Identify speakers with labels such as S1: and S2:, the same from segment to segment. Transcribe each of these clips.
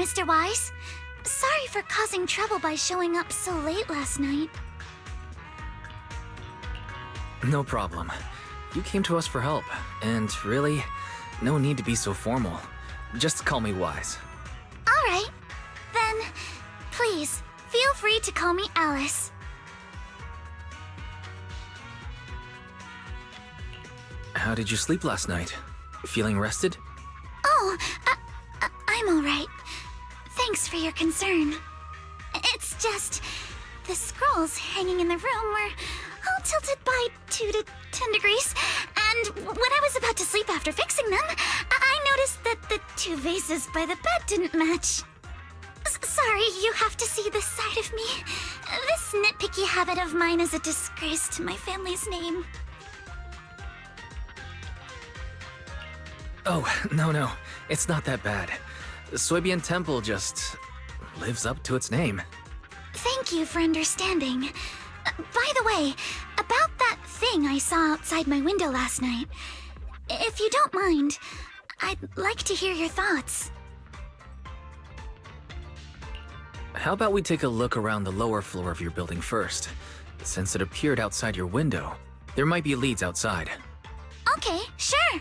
S1: Mr. Wise. Sorry for causing trouble by showing up so late last night.
S2: No problem. You came to us for help, and really, no need to be so formal. Just call me Wise.
S1: Alright. Then, please, feel free to call me Alice.
S2: How did you sleep last night? Feeling rested?
S1: Oh, I'm alright. Thanks for your concern. It's just, the scrolls hanging in the room were all tilted by 2 to 10 degrees, and when I was about to sleep after fixing them, I noticed that the 2 vases by the bed didn't match. Sorry, you have to see this side of me. This nitpicky habit of mine is a disgrace to my family's name.
S2: Oh, no. It's not that bad. The Soybian Temple just lives up to its name.
S1: Thank you for understanding. By the way, about that thing I saw outside my window last night, if you don't mind, I'd like to hear your thoughts.
S2: How about we take a look around the lower floor of your building first? Since it appeared outside your window, there might be leads outside.
S1: Okay, sure.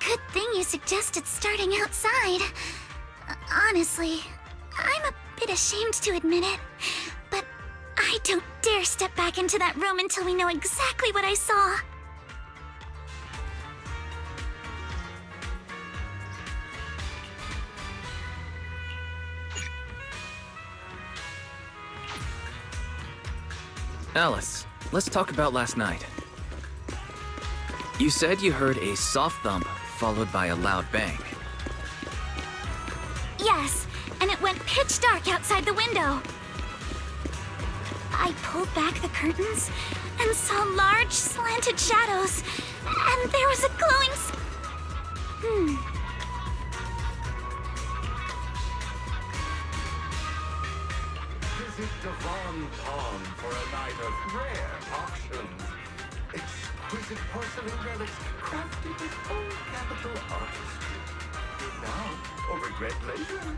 S1: Good thing you suggested starting outside. Honestly, I'm a bit ashamed to admit it, but I don't dare step back into that room until we know exactly what I saw.
S2: Alice, let's talk about last night. You said you heard a soft thump followed by a loud bang.
S1: Yes, and it went pitch dark outside the window. I pulled back the curtains and saw large slanted shadows, and there was a glowing
S3: Visit Devon Pond for a night of rare auctions. Exquisite porcelain relics crafted with old capital artistry. Now, or regret later.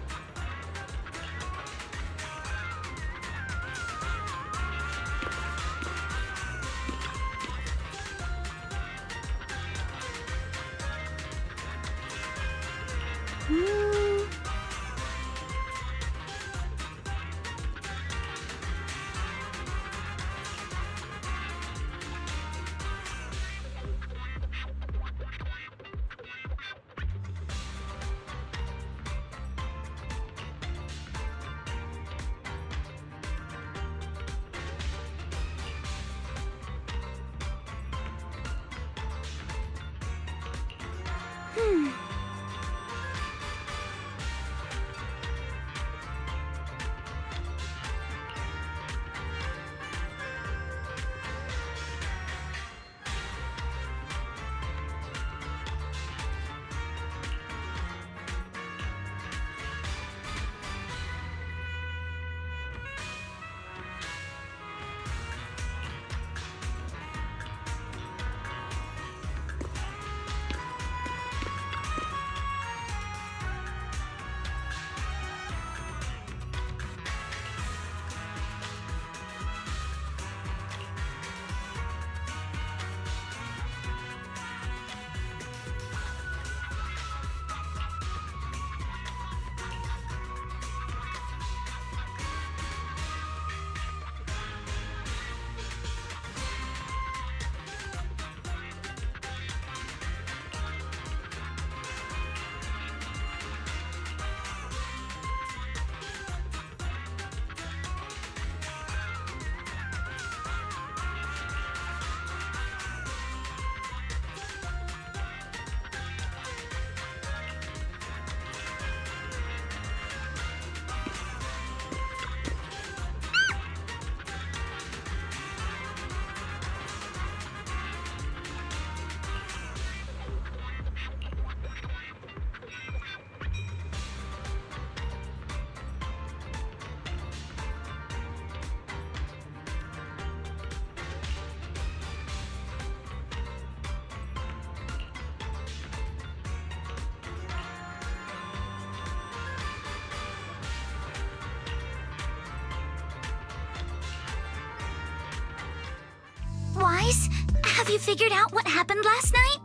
S1: Wise, have you figured out what happened last night?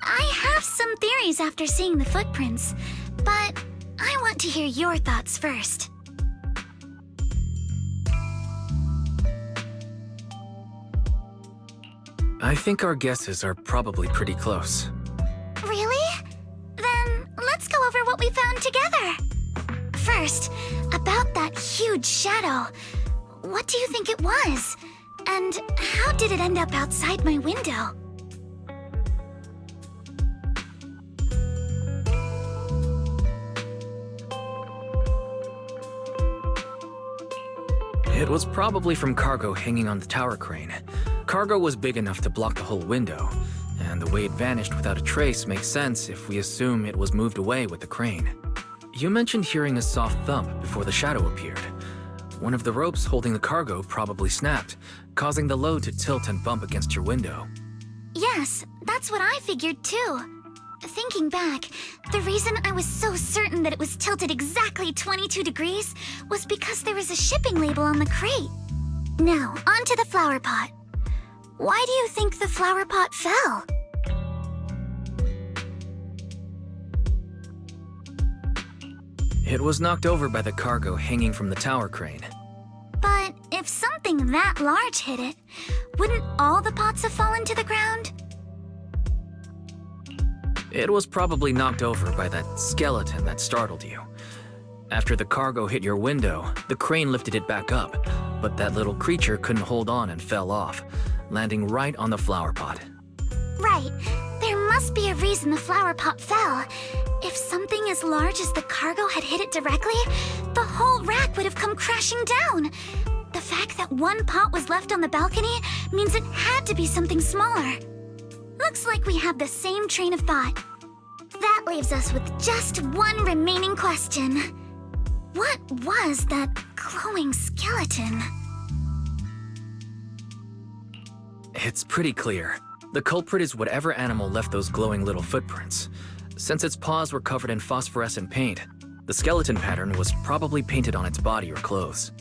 S1: I have some theories after seeing the footprints, but I want to hear your thoughts first.
S2: I think our guesses are probably pretty close.
S1: Really? Then let's go over what we found together. First, about that huge shadow. What do you think it was? And how did it end up outside my window?
S2: It was probably from cargo hanging on the tower crane. Cargo was big enough to block the whole window, and the way it vanished without a trace makes sense if we assume it was moved away with the crane. You mentioned hearing a soft thump before the shadow appeared. One of the ropes holding the cargo probably snapped, causing the load to tilt and bump against your window.
S1: Yes, that's what I figured too. Thinking back, the reason I was so certain that it was tilted exactly 22 degrees was because there was a shipping label on the crate. Now, onto the flower pot. Why do you think the flower pot fell?
S2: It was knocked over by the cargo hanging from the tower crane.
S1: But if something that large hit it, wouldn't all the pots have fallen to the ground?
S2: It was probably knocked over by that skeleton that startled you. After the cargo hit your window, the crane lifted it back up, but that little creature couldn't hold on and fell off, landing right on the flower pot.
S1: Right. There must be a reason the flower pot fell. If something as large as the cargo had hit it directly, the whole rack would have come crashing down. The fact that one pot was left on the balcony means it had to be something smaller. Looks like we have the same train of thought. That leaves us with just one remaining question. What was that glowing skeleton?
S2: It's pretty clear. The culprit is whatever animal left those glowing little footprints. Since its paws were covered in phosphorescent paint, the skeleton pattern was probably painted on its body or clothes.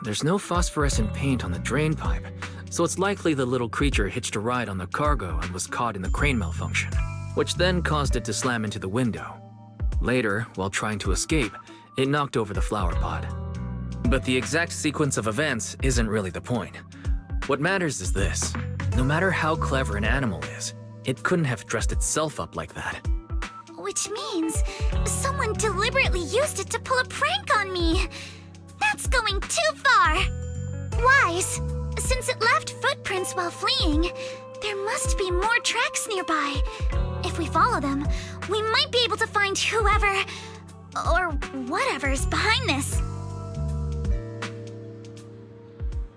S2: There's no phosphorescent paint on the drain pipe, so it's likely the little creature hitched a ride on the cargo and was caught in the crane malfunction, which then caused it to slam into the window. Later, while trying to escape, it knocked over the flower pot. But the exact sequence of events isn't really the point. What matters is this. No matter how clever an animal is, it couldn't have dressed itself up like that.
S1: Which means someone deliberately used it to pull a prank on me. That's going too far. Wise, since it left footprints while fleeing, there must be more tracks nearby. If we follow them, we might be able to find whoever or whatever's behind this.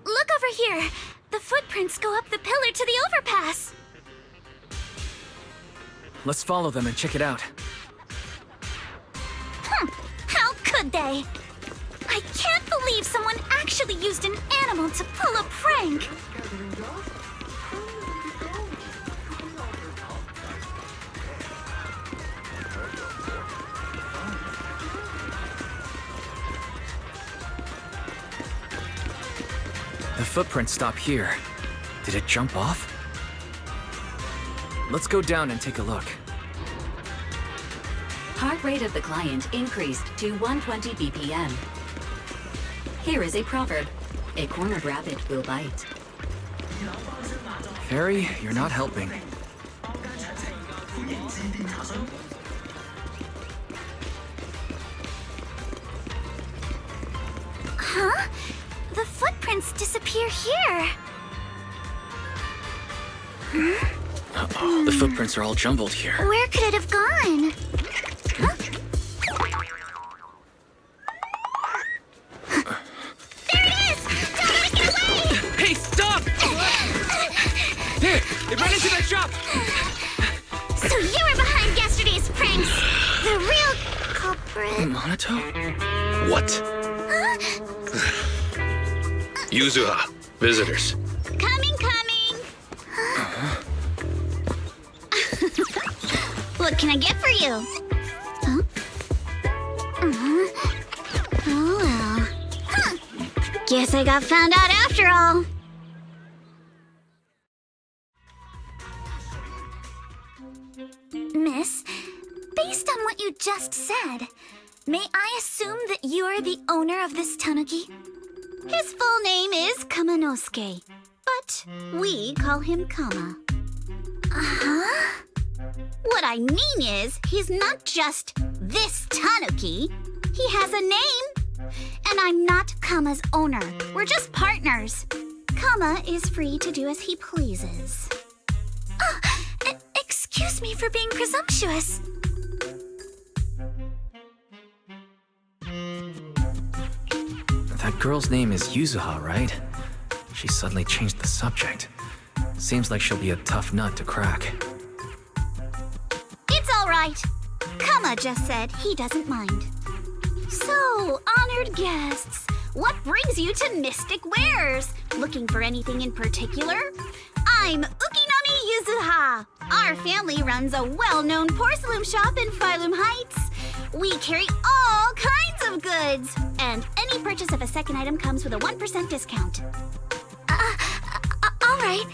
S1: Look over here. The footprints go up the pillar to the overpass.
S2: Let's follow them and check it out.
S1: How could they? I can't believe someone actually used an animal to pull a prank.
S2: The footprints stop here. Did it jump off? Let's go down and take a look.
S4: Heart rate of the client increased to 120 BPM. Here is a proverb. A cornered rabbit will bite.
S2: Fairy, you're not helping.
S1: Huh? The footprints disappear here.
S2: Uh-oh, the footprints are all jumbled here.
S1: Where could it have gone? Huh? There it is! Don't let it get away!
S2: Hey, stop! There! It ran into that shop!
S1: So you were behind yesterday's pranks! The real culprit.
S2: Monato?
S5: What?
S1: Huh?
S5: Yuzuha, visitors.
S1: Coming! What can I get for you? Huh? Oh well. Huh. Guess I got found out after after all. Miss, based on what you just said, may I assume that you are the owner of this tanuki? His full name is Kamanosuke, but we call him Kama. Uh-huh. What I mean is, he's not just this tanuki. He has a name. And I'm not Kama's owner. We're just partners. Kama is free to do as he pleases. Excuse me for being presumptuous.
S2: That girl's name is Yuzuha, right? She suddenly changed the subject. Seems like she'll be a tough nut to crack.
S1: It's all right. Kama just said he doesn't mind. So, honored guests, what brings you to Mystic Wares? Looking for anything in particular? I'm Ukinami Yuzuha. Our family runs a well-known porcelain shop in Phylum Heights. We carry all kinds of goods, and any purchase of a second item comes with a 1% discount. All right.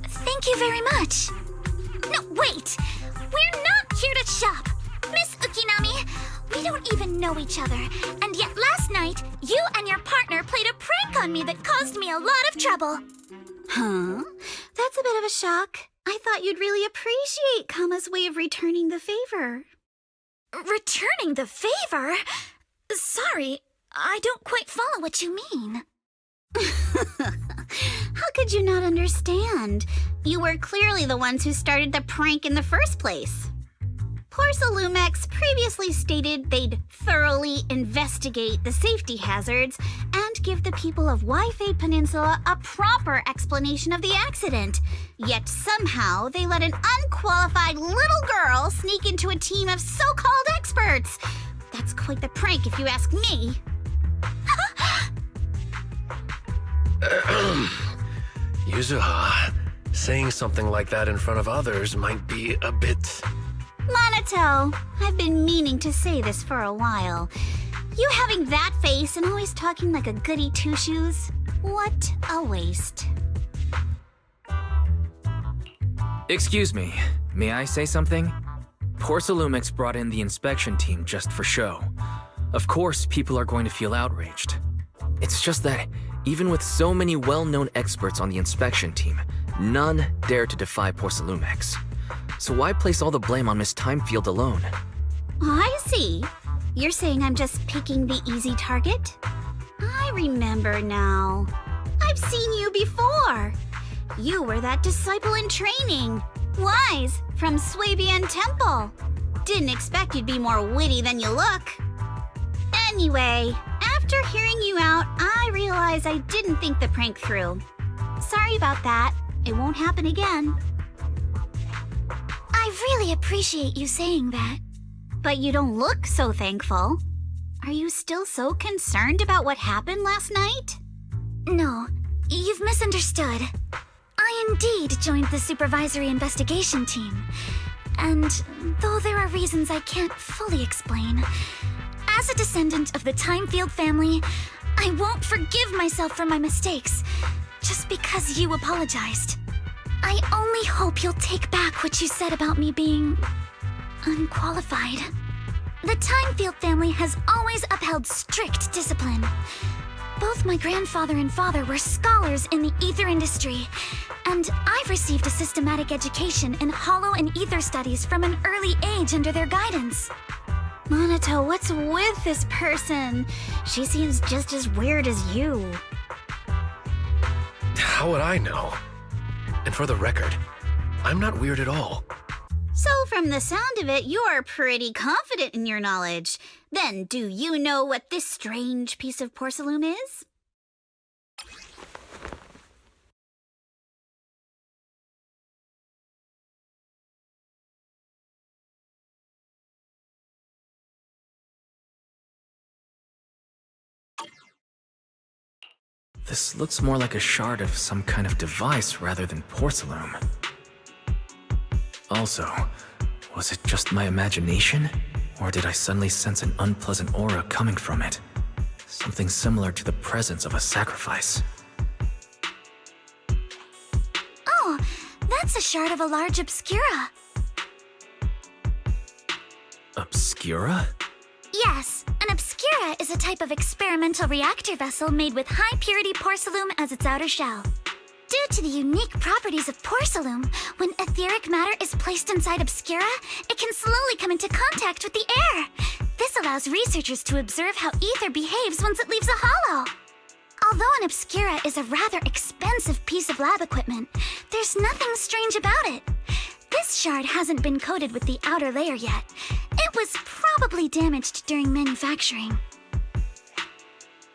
S1: Thank you very much. No, wait! We're not here to shop! Miss Ukinami, we don't even know each other, and yet last night, you and your partner played a prank on me that caused me a lot of trouble. Huh? That's a bit of a shock. I thought you'd really appreciate Kama's way of returning the favor. Returning the favor? Sorry, I don't quite follow what you mean. How could you not understand? You were clearly the ones who started the prank in the first place. Porcelumex previously stated they'd thoroughly investigate the safety hazards and give the people of Wafei Peninsula a proper explanation of the accident. Yet somehow they let an unqualified little girl sneak into a team of so-called experts. That's quite the prank if you ask me.
S5: Yuzuha, saying something like that in front of others might be a bit...
S1: Monato, I've been meaning to say this for a while. You having that face and always talking like a goody two-shoes? What a waste.
S2: Excuse me, may I say something? Porcelumix brought in the inspection team just for show. Of course, people are going to feel outraged. It's just that, even with so many well-known experts on the inspection team, none dare to defy Porcelumix. So why place all the blame on Miss Thymefield alone?
S1: I see. You're saying I'm just picking the easy target? I remember now. I've seen you before. You were that disciple in training. Wise, from Swabian Temple. Didn't expect you'd be more witty than you look. Anyway, after hearing you out, I realized I didn't think the prank through. Sorry about that. It won't happen again. I really appreciate you saying that. But you don't look so thankful. Are you still so concerned about what happened last night? No, you've misunderstood. I indeed joined the supervisory investigation team. And though there are reasons I can't fully explain, as a descendant of the Thymefield family, I won't forgive myself for my mistakes just because you apologized. I only hope you'll take back what you said about me being unqualified. The Thymefield family has always upheld strict discipline. Both my grandfather and father were scholars in the ether industry, and I've received a systematic education in hollow and ether studies from an early age under their guidance. Monato, what's with this person? She seems just as weird as you.
S5: How would I know? And for the record, I'm not weird at all.
S1: So from the sound of it, you're pretty confident in your knowledge. Then do you know what this strange piece of porcelain is?
S2: This looks more like a shard of some kind of device rather than porcelain. Also, was it just my imagination? Or did I suddenly sense an unpleasant aura coming from it? Something similar to the presence of a sacrifice.
S1: is a shard of a large obscura.
S2: Obscura?
S1: Yes, an obscura is a type of experimental reactor vessel made with high-purity porcelain as its outer shell. Due to the unique properties of porcelain, when etheric matter is placed inside obscura, it can slowly come into contact with the air. This allows researchers to observe how ether behaves once it leaves a hollow. Although an obscura is a rather expensive piece of lab equipment, there's nothing strange about it. This shard hasn't been coated with the outer layer yet. It was probably damaged during manufacturing.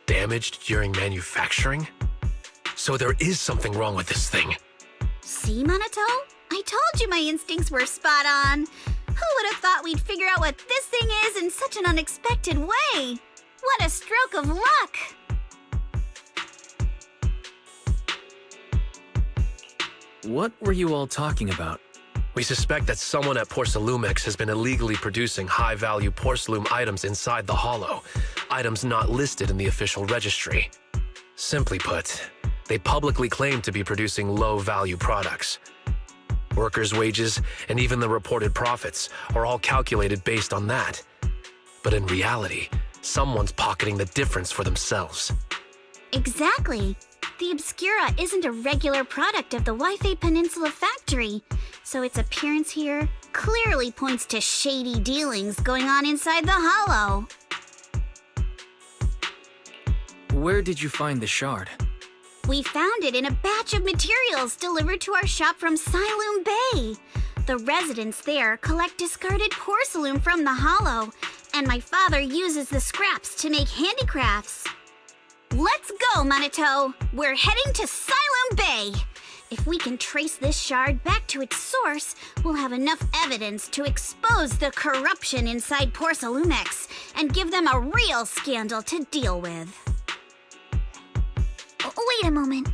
S5: Damaged during manufacturing? So there is something wrong with this thing.
S6: See, Minato? I told you my instincts were spot on. Who would have thought we'd figure out what this thing is in such an unexpected way? What a stroke of luck!
S2: What were you all talking about?
S5: We suspect that someone at Porcelumex has been illegally producing high-value porcelain items inside the hollow, items not listed in the official registry. Simply put, they publicly claim to be producing low-value products. Workers' wages and even the reported profits are all calculated based on that. But in reality, someone's pocketing the difference for themselves.
S6: Exactly. The Obscura isn't a regular product of the Wafei Peninsula factory, so its appearance here clearly points to shady dealings going on inside the hollow.
S2: Where did you find the shard?
S6: We found it in a batch of materials delivered to our shop from Siloam Bay. The residents there collect discarded porcelain from the hollow, and my father uses the scraps to make handicrafts. Let's go, Minato! We're heading to Siloam Bay! If we can trace this shard back to its source, we'll have enough evidence to expose the corruption inside Porcelumex and give them a real scandal to deal with.
S1: Wait a moment.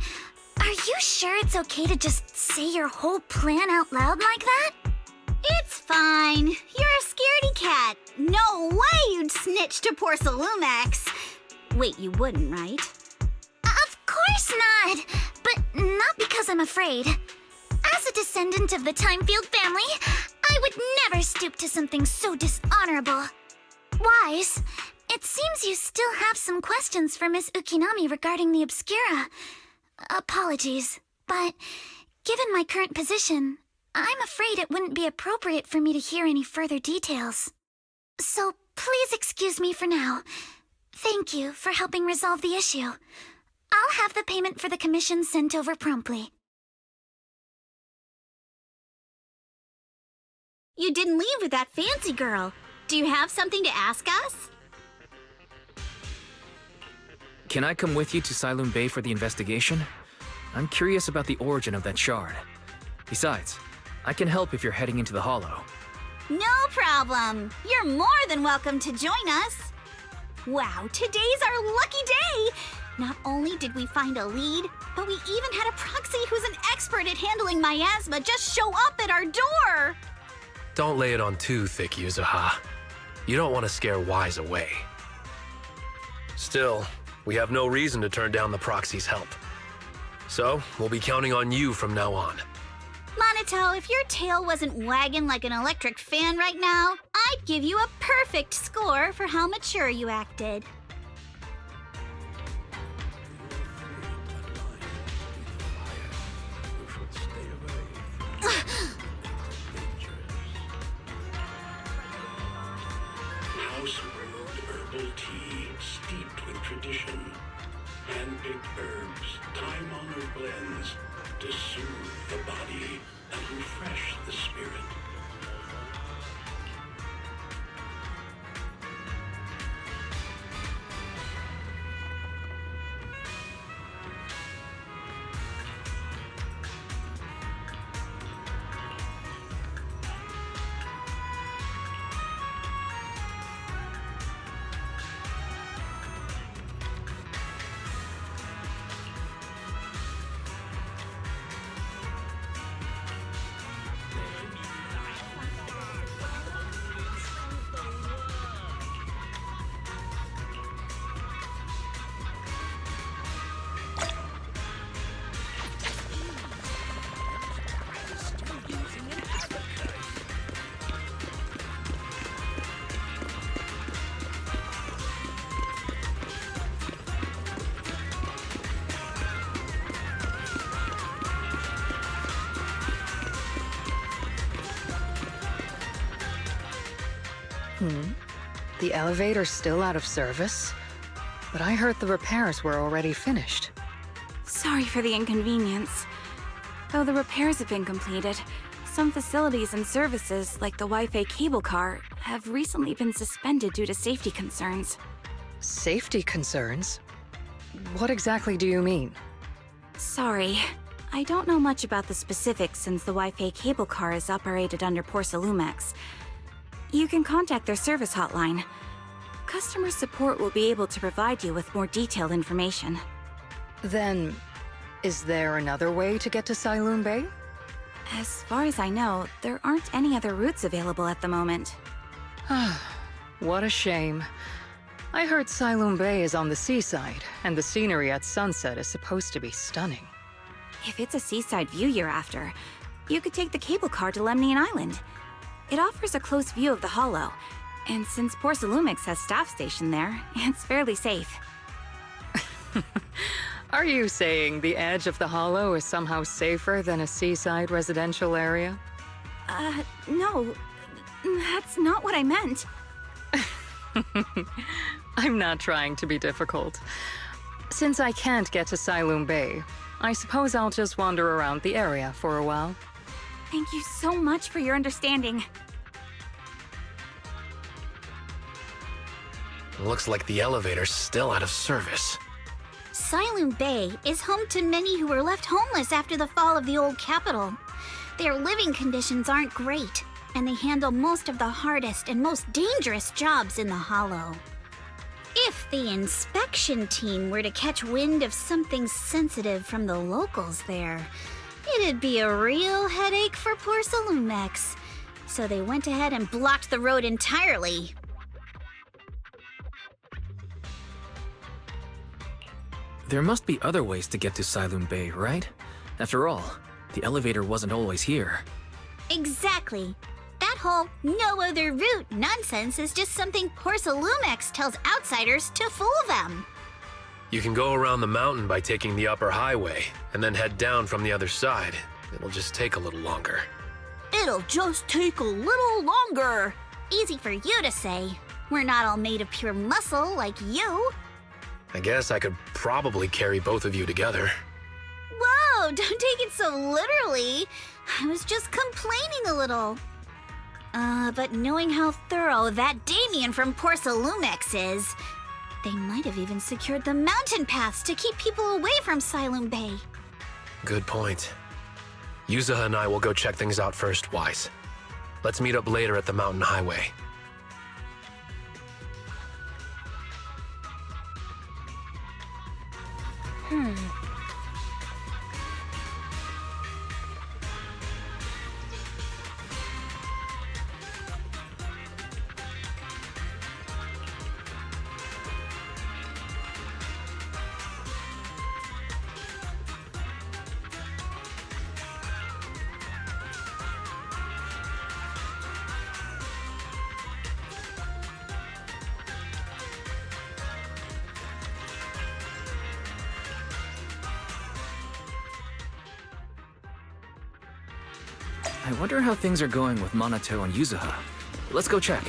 S1: Are you sure it's okay to just say your whole plan out loud like that?
S6: It's fine. You're a scaredy cat. No way you'd snitch to Porcelumex. Wait, you wouldn't, right?
S1: Of course not! But not because I'm afraid. As a descendant of the Thymefield family, I would never stoop to something so dishonorable. Wise, it seems you still have some questions for Miss Ukinami regarding the Obscura. Apologies, but given my current position, I'm afraid it wouldn't be appropriate for me to hear any further details. So please excuse me for now. Thank you for helping resolve the issue. I'll have the payment for the commission sent over promptly.
S6: You didn't leave with that fancy girl. Do you have something to ask us?
S2: Can I come with you to Siloam Bay for the investigation? I'm curious about the origin of that shard. Besides, I can help if you're heading into the hollow.
S6: No problem. You're more than welcome to join us. Wow, today's our lucky day! Not only did we find a lead, but we even had a proxy who's an expert at handling miasma just show up at our door!
S5: Don't lay it on too thick, Yuzuha. You don't want to scare Wise away. Still, we have no reason to turn down the proxy's help. So, we'll be counting on you from now on.
S6: Minato, if your tail wasn't wagging like an electric fan right now, I'd give you a perfect score for how mature you acted.
S7: House-brewed herbal tea steeped with tradition. Hand-picked herbs, time-honored blends to soothe the body and refresh the spirit.
S8: The elevator's still out of service? But I heard the repairs were already finished.
S9: Sorry for the inconvenience. Though the repairs have been completed, some facilities and services, like the Wafei cable car, have recently been suspended due to safety concerns.
S8: Safety concerns? What exactly do you mean?
S9: Sorry. I don't know much about the specifics since the Wafei cable car is operated under Porsalumex. You can contact their service hotline. Customer support will be able to provide you with more detailed information.
S8: Then, is there another way to get to Sailoon Bay?
S9: As far as I know, there aren't any other routes available at the moment.
S8: What a shame. I heard Sailoon Bay is on the seaside, and the scenery at sunset is supposed to be stunning.
S9: If it's a seaside view you're after, you could take the cable car to Lemnian Island. It offers a close view of the Hollow, and since Porsalumix has staff stationed there, it's fairly safe.
S8: Are you saying the edge of the Hollow is somehow safer than a seaside residential area?
S9: No. That's not what I meant.
S8: I'm not trying to be difficult. Since I can't get to Sailoon Bay, I suppose I'll just wander around the area for a while.
S9: Thank you so much for your understanding.
S5: Looks like the elevator's still out of service.
S6: Sailoon Bay is home to many who were left homeless after the fall of the old capital. Their living conditions aren't great, and they handle most of the hardest and most dangerous jobs in the Hollow. If the inspection team were to catch wind of something sensitive from the locals there, it'd be a real headache for Porsalumex. So they went ahead and blocked the road entirely.
S2: There must be other ways to get to Sailoon Bay, right? After all, the elevator wasn't always here.
S6: Exactly. That whole no other route nonsense is just something Porsalumex tells outsiders to fool them.
S5: You can go around the mountain by taking the upper highway, and then head down from the other side. It'll just take a little longer.
S6: It'll just take a little longer. Easy for you to say. We're not all made of pure muscle like you.
S5: I guess I could probably carry both of you together.
S6: Whoa, don't take it so literally. I was just complaining a little. But knowing how thorough that Damien from Porsalumex is, they might have even secured the mountain paths to keep people away from Sailoon Bay.
S5: Good point. Yuzaha and I will go check things out first, Wise. Let's meet up later at the mountain highway.
S2: I wonder how things are going with Minato and Yuzaha. Let's go check.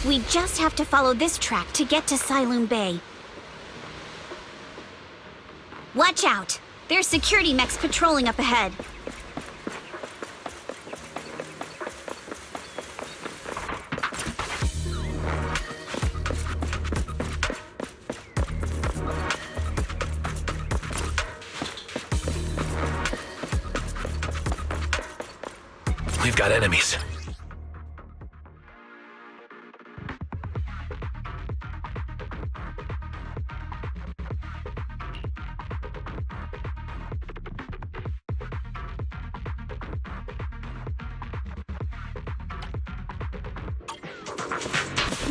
S6: We just have to follow this track to get to Sailoon Bay. Watch out! There's security mechs patrolling up ahead.
S5: We've got enemies.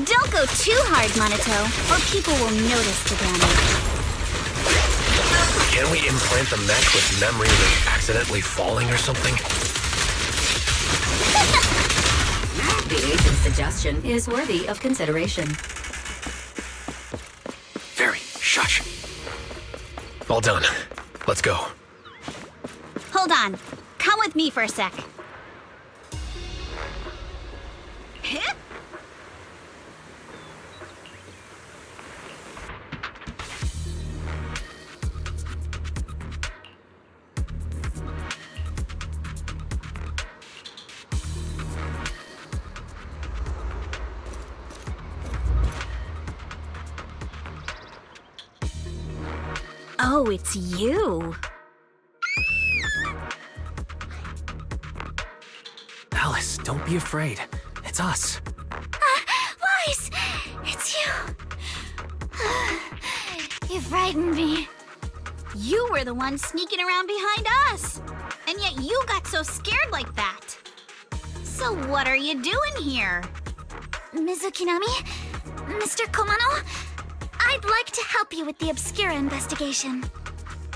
S6: Don't go too hard, Monato, or people will notice the damage.
S5: Can we implant the mech with memory of accidentally falling or something?
S4: The agent's suggestion is worthy of consideration.
S5: Very. Shush. All done. Let's go.
S6: Hold on. Come with me for a sec. Oh, it's you.
S2: Alice, don't be afraid. It's us.
S1: Wise! It's you! You frightened me.
S6: You were the one sneaking around behind us. And yet you got so scared like that. So what are you doing here?
S1: Ms. Ukinami? Mr. Komano? I'd like to help you with the Obscura investigation.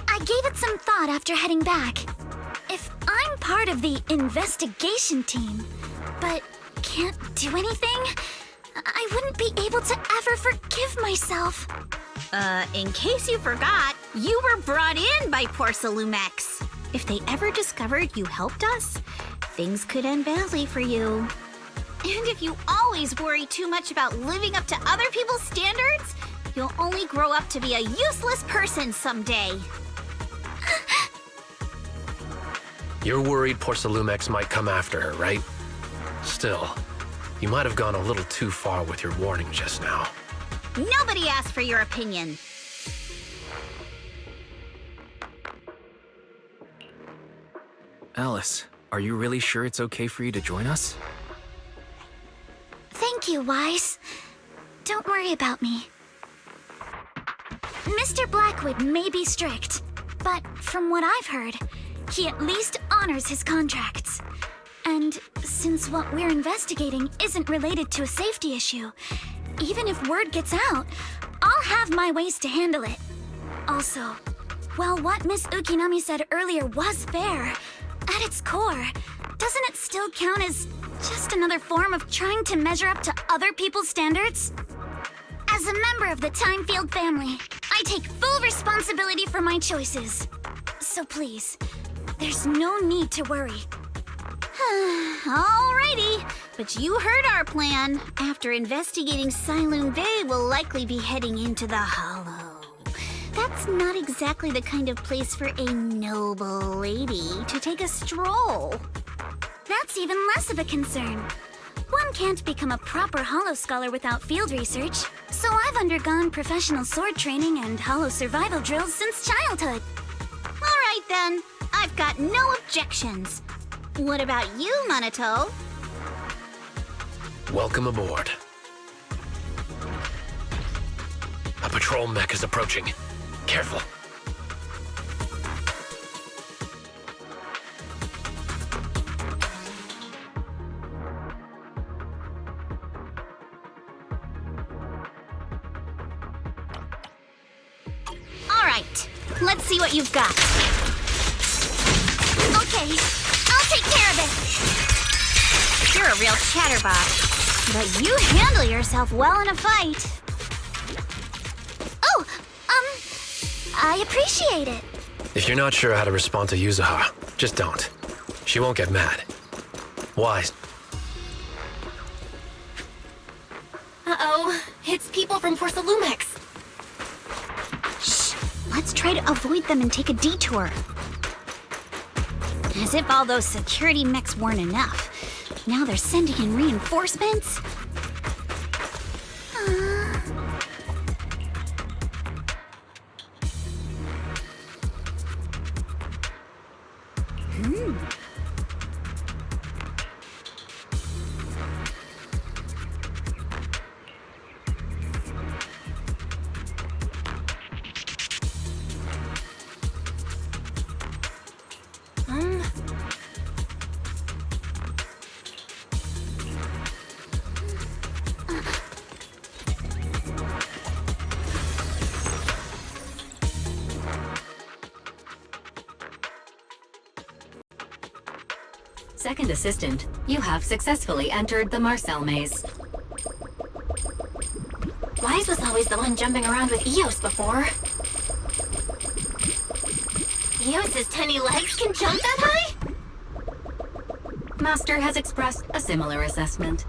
S1: I gave it some thought after heading back. If I'm part of the investigation team, but can't do anything, I wouldn't be able to ever forgive myself.
S6: In case you forgot, you were brought in by Porcelumex. If they ever discovered you helped us, things could end badly for you. And if you always worry too much about living up to other people's standards, you'll only grow up to be a useless person someday.
S5: You're worried Porcelumex might come after her, right? Still, you might have gone a little too far with your warning just now.
S6: Nobody asked for your opinion.
S2: Alice, are you really sure it's okay for you to join us?
S1: Thank you, Wise. Don't worry about me. Mr. Blackwood may be strict, but from what I've heard, he at least honors his contracts. And since what we're investigating isn't related to a safety issue, even if word gets out, I'll have my ways to handle it. Also, while what Miss Ukinami said earlier was fair, at its core, doesn't it still count as just another form of trying to measure up to other people's standards? As a member of the Thymefield family, I take full responsibility for my choices. So please, there's no need to worry.
S6: Alrighty, but you heard our plan. After investigating Sailoon Bay, we'll likely be heading into the Hollow. That's not exactly the kind of place for a noble lady to take a stroll.
S1: That's even less of a concern. One can't become a proper Hollow scholar without field research, so I've undergone professional sword training and Hollow survival drills since childhood.
S6: Alright then, I've got no objections. What about you, Monato?
S5: Welcome aboard. A patrol mech is approaching. Careful.
S6: Alright, let's see what you've got.
S1: Okay, I'll take care
S6: chatterbox, but you handle yourself well in a fight.
S1: Oh, I appreciate it.
S5: If you're not sure how to respond to Yuzuha, just don't. She won't get mad. Why?
S10: Uh-oh. It's people from Porsalumex.
S6: Shh. Let's try to avoid them and take a detour. As if all those security mechs weren't enough. Now they're sending in reinforcements?
S4: Second assistant, you have successfully entered the Marcel maze.
S10: Wise was always the one jumping around with Eos before. Eos's tiny legs can jump that high?
S4: Master has expressed a similar assessment.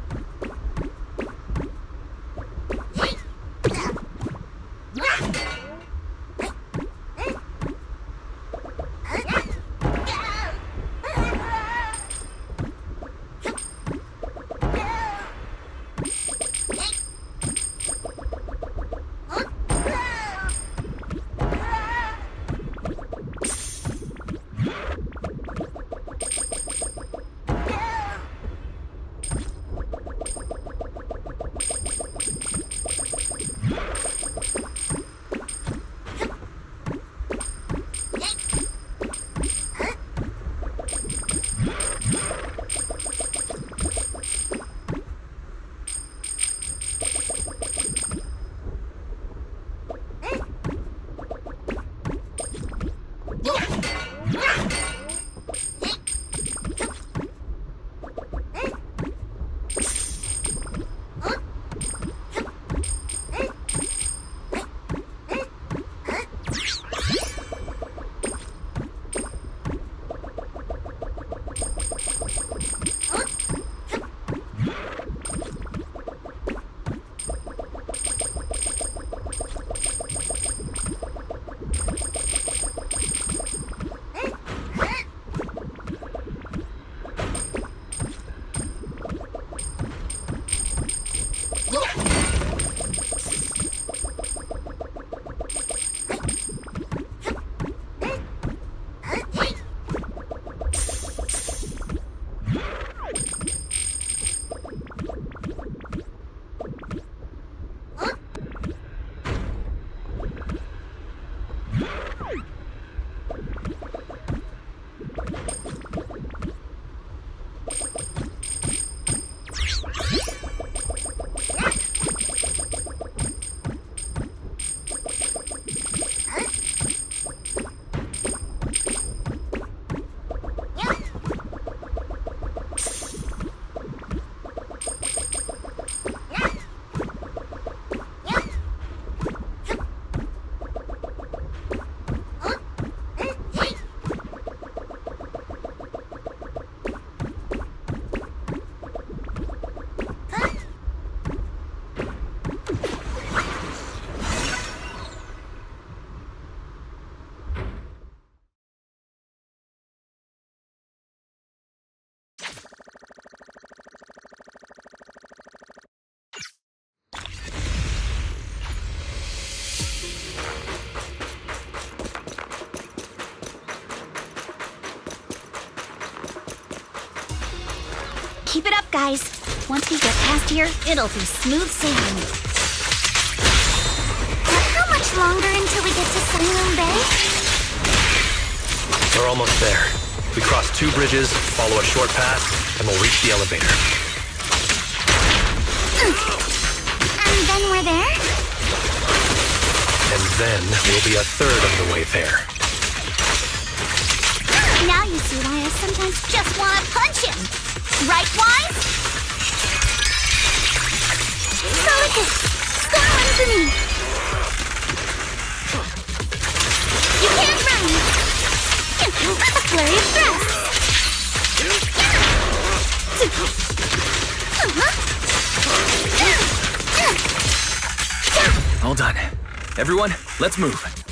S6: Keep it up, guys. Once we get past here, it'll be smooth sailing.
S1: How much longer until we get to Sunloom Bay?
S5: We're almost there. We cross 2 bridges, follow a short path, and we'll reach the elevator.
S1: And then we're there?
S5: And then we'll be a third of the way there.
S6: Now you see why I sometimes just want to punch him. Right, Wise? for me! You can't run! A flurry of thrusts!
S2: All done. Everyone, let's move.